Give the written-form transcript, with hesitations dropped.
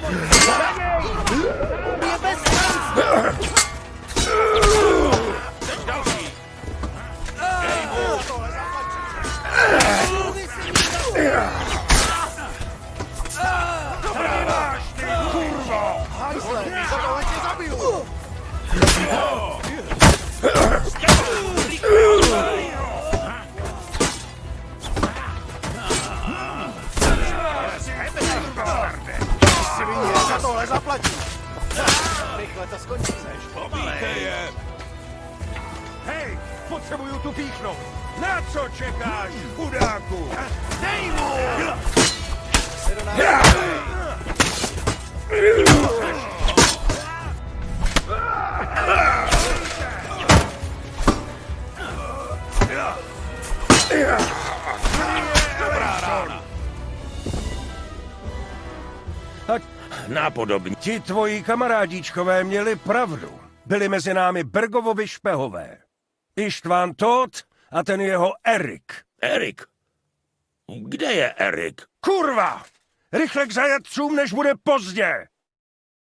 Je bez šans! Za tohle tě zabiju! Svině, za tohle zaplatí! Rychle to skončí, seš. Pobíjte je! Hej, potřebuju tu píchnout! Na co čekáš, chudáku? Dej mu! Se do nás Nápodobně. Ti tvoji kamarádíčkové měli pravdu. Byli mezi námi Bergovovi špehové. Ištván Todt a ten jeho Erik. Erik? Kde je Erik? Kurva! Rychle k zajatcům, než bude pozdě!